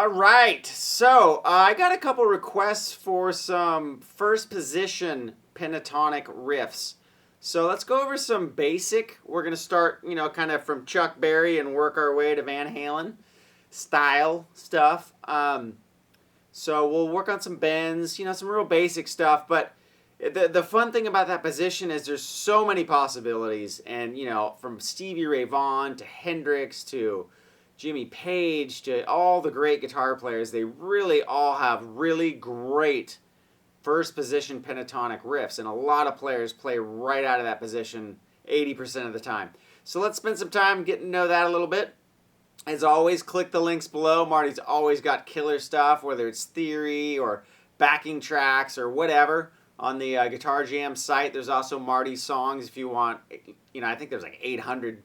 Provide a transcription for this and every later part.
All right, so I got a couple requests for some first position pentatonic riffs. So let's go over some basic. We're going to start, kind of from Chuck Berry and work our way to Van Halen style stuff. So we'll work on some bends, some real basic stuff. But the fun thing about that position is there's so many possibilities. And, from Stevie Ray Vaughan to Hendrix to Jimmy Page to all the great guitar players, they really all have really great first position pentatonic riffs, and a lot of players play right out of that position 80% of the time. So let's spend some time getting to know that a little bit. As always, click the links below. Marty's always got killer stuff, whether it's theory or backing tracks or whatever. On the Guitar Jam site, there's also Marty's songs if you want. I think there's like 800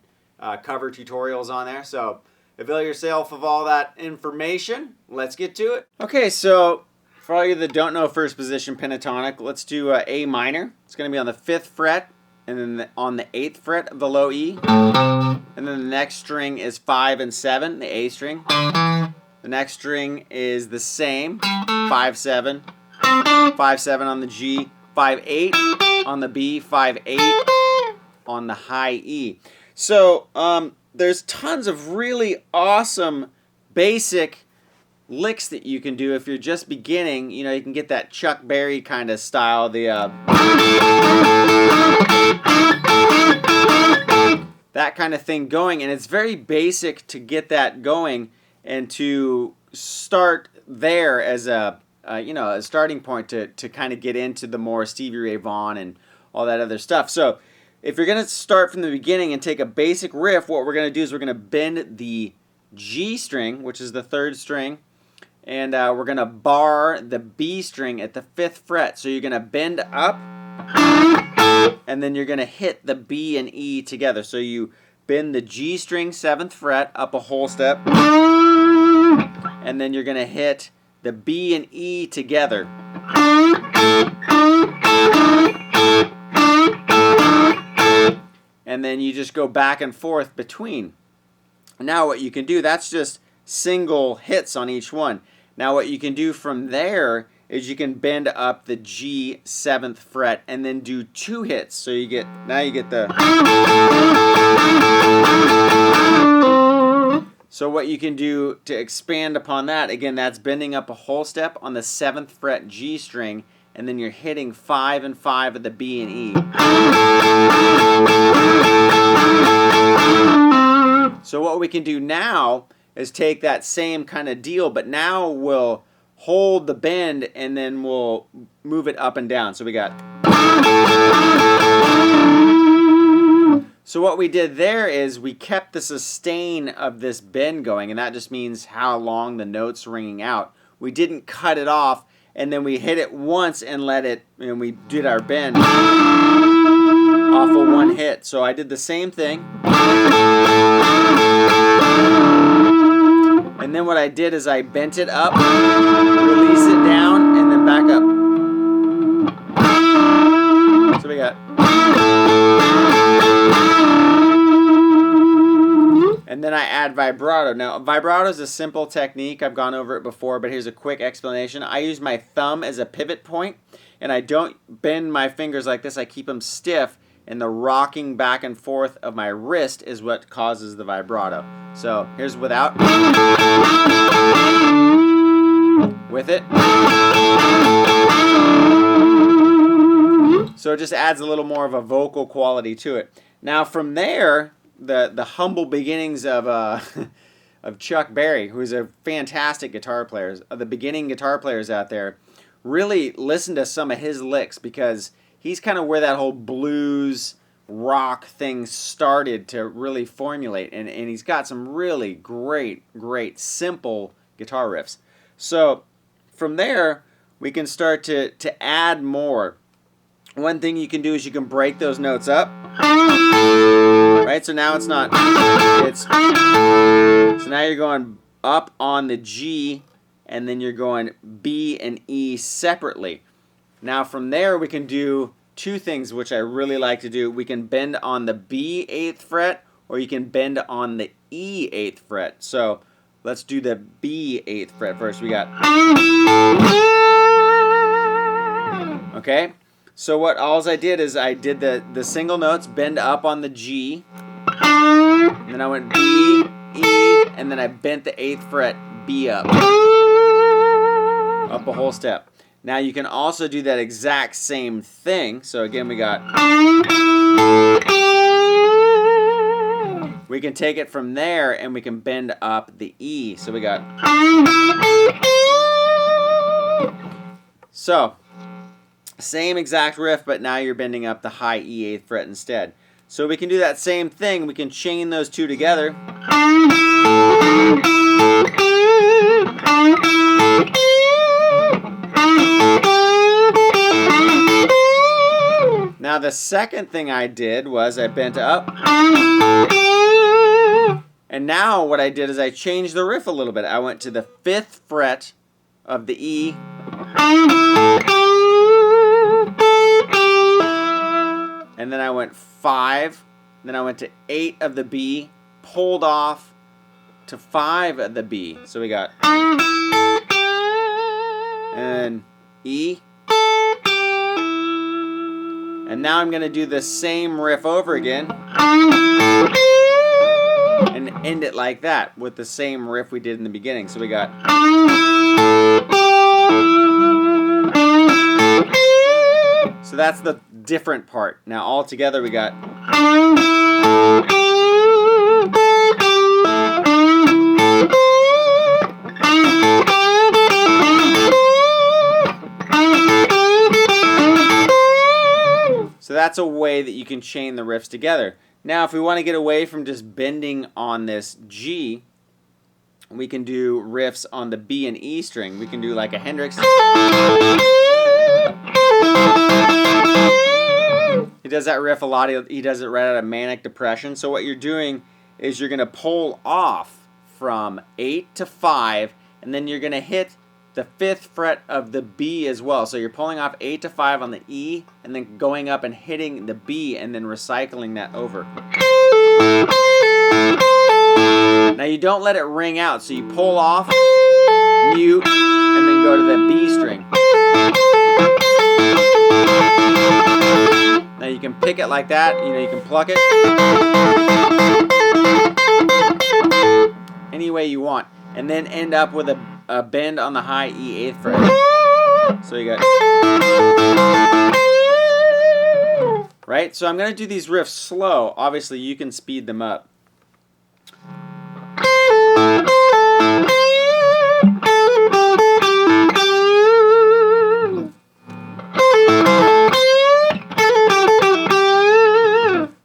cover tutorials on there, so avail yourself of all that information. Let's get to it. Okay, so for all you that don't know first position pentatonic, let's do A minor. It's going to be on the 5th fret, and then on the 8th fret of the low E. And then the next string is 5 and 7, the A string. The next string is the same, 5, 7. 5, 7 on the G, 5, 8 on the B, 5, 8 on the high E. So, there's tons of really awesome basic licks that you can do if you're just beginning. You can get that Chuck Berry kind of style, that kind of thing going, and it's very basic to get that going and to start there as a starting point to kind of get into the more Stevie Ray Vaughan and all that other stuff. So if you're going to start from the beginning and take a basic riff, what we're going to do is we're going to bend the G string, which is the 3rd string, and we're going to bar the B string at the 5th fret. So you're going to bend up, and then you're going to hit the B and E together. So you bend the G string 7th fret up a whole step, and then you're going to hit the B and E together. And then you just go back and forth between. Now what you can do, that's just single hits on each one. Now what you can do from there is you can bend up the G 7th fret and then do 2 hits. So you get the. So what you can do to expand upon that, again, that's bending up a whole step on the 7th fret G string, and then you're hitting 5 and 5 of the B and E. So what we can do now is take that same kind of deal, but now we'll hold the bend and then we'll move it up and down. So we got. So what we did there is we kept the sustain of this bend going, and that just means how long the note's ringing out. We didn't cut it off, and then we hit it once and let it, and we did our bend off of one hit. So I did the same thing. And then what I did is I bent it up, release it down, and then back up. So we got. And then I add vibrato. Now, vibrato is a simple technique. I've gone over it before, but here's a quick explanation. I use my thumb as a pivot point, and I don't bend my fingers like this. I keep them stiff, and the rocking back and forth of my wrist is what causes the vibrato. So here's without. With it. So it just adds a little more of a vocal quality to it. Now from there, the humble beginnings of of Chuck Berry, who's a fantastic guitar player, the beginning guitar players out there, really listen to some of his licks, because he's kind of where that whole blues rock thing started to really formulate, and he's got some really great simple guitar riffs. So from there we can start to add more. One thing you can do is you can break those notes up. Right, so now it's not, so now you're going up on the G, and then you're going B and E separately. Now from there we can do 2 things which I really like to do. We can bend on the B 8th fret, or you can bend on the E 8th fret. So let's do the B 8th fret first. We got, okay? So what alls I did is I did the single notes, bend up on the G, and then I went B, E, and then I bent the 8th fret B up a whole step. Now you can also do that exact same thing. So again, we can take it from there and we can bend up the E. So we got, so same exact riff, but now you're bending up the high E 8th fret instead. So we can do that same thing. We can chain those two together. Now the second thing I did was I bent up. And now what I did is I changed the riff a little bit. I went to the 5th fret of the E. And then I went 5. Then I went to 8 of the B. Pulled off to 5 of the B. So we got, and E. And now I'm going to do the same riff over again and end it like that with the same riff we did in the beginning. So we got, so that's the different part. Now all together we got, so that's a way that you can chain the riffs together. Now if we want to get away from just bending on this G, we can do riffs on the B and E string. We can do like a Hendrix. He does that riff a lot. He does it right out of Manic Depression. So what you're doing is you're going to pull off from 8 to 5, and then you're going to hit the 5th fret of the B as well. So you're pulling off 8 to 5 on the E, and then going up and hitting the B, and then recycling that over. Now you don't let it ring out, so you pull off, mute, and then go to the B string. Now you can pick it like that, you can pluck it any way you want, and then end up with a bend on the high E 8th fret. So you got, right? So I'm going to do these riffs slow. Obviously you can speed them up.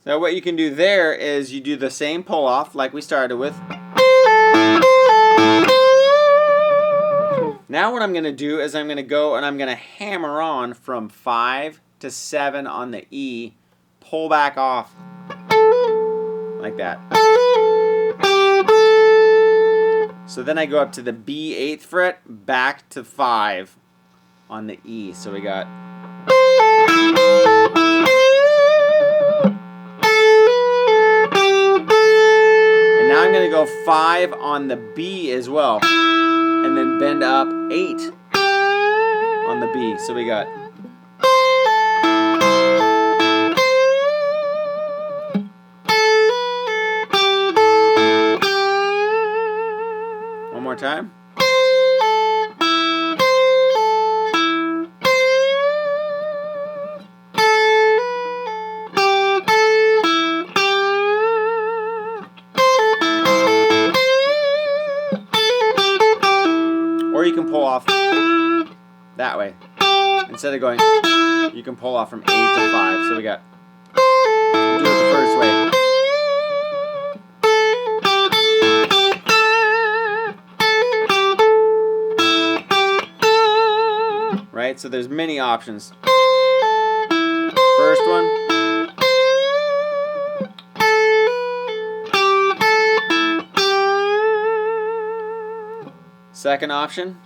So what you can do there is you do the same pull off like we started with. Now what I'm going to do is I'm going to go and I'm going to hammer on from 5 to 7 on the E, pull back off like that. So then I go up to the B 8th fret, back to 5 on the E. So we got, and now I'm going to go 5 on the B as well, and then bend up 8 on the B. So we got, one more time. Or you can pull off that way. Instead of going, you can pull off from 8 to 5. So we got, we'll do it the first way. Right? So there's many options. First one. Second option.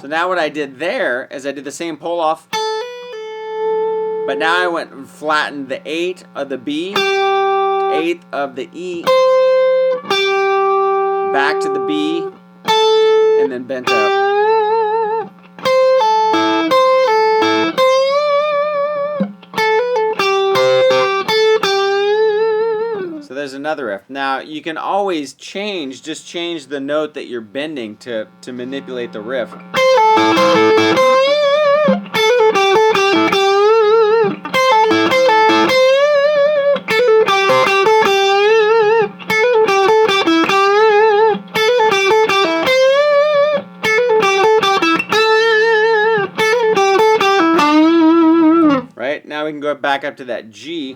So now what I did there is I did the same pull off But now I went and flattened the 8 of the B, 8th of the E, back to the B, and then bent up. So there's another riff. Now you can always just change the note that you're bending to manipulate the riff. Right? Now we can go back up to that G.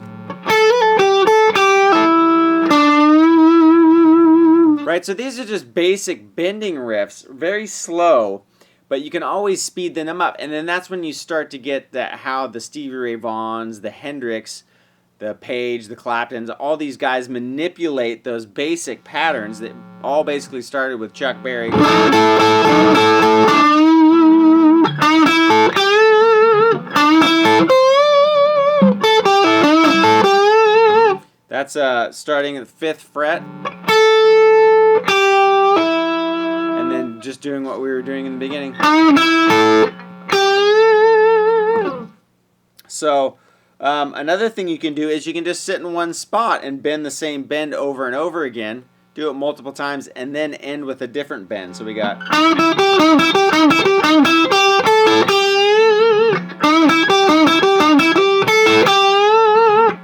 Right, so these are just basic bending riffs, very slow, but you can always speed them up, and then that's when you start to get how the Stevie Ray Vaughns, the Hendrix, the Page, the Claptons, all these guys manipulate those basic patterns that all basically started with Chuck Berry. That's starting at the 5th fret. And then just doing what we were doing in the beginning. So another thing you can do is you can just sit in one spot and bend the same bend over and over again. Do it multiple times and then end with a different bend. So we got...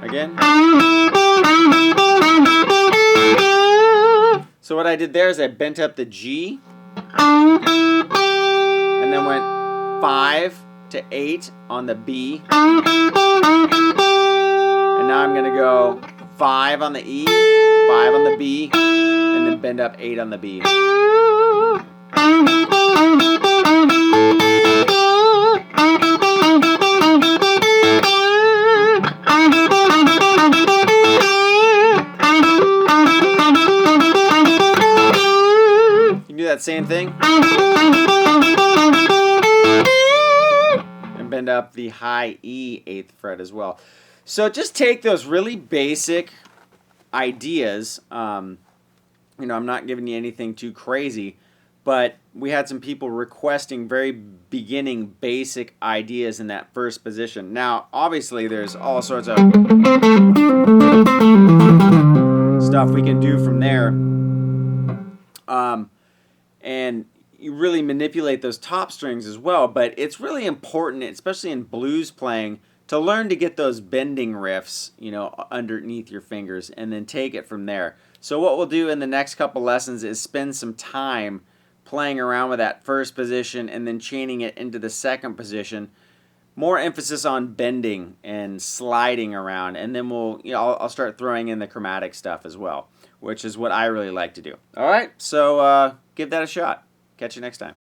Again. So what I did there is I bent up the G and then went 5 to 8 on the B. And now I'm going to go 5 on the E, 5 on the B, and then bend up 8 on the B. That same thing and bend up the high E 8th fret as well. So just take those really basic ideas. I'm not giving you anything too crazy, but we had some people requesting very beginning basic ideas in that first position. Now obviously there's all sorts of stuff we can do from there. And you really manipulate those top strings as well, but it's really important, especially in blues playing, to learn to get those bending riffs, underneath your fingers and then take it from there. So what we'll do in the next couple lessons is spend some time playing around with that first position and then chaining it into the second position. More emphasis on bending and sliding around, and then I'll start throwing in the chromatic stuff as well, which is what I really like to do. All right, so give that a shot. Catch you next time.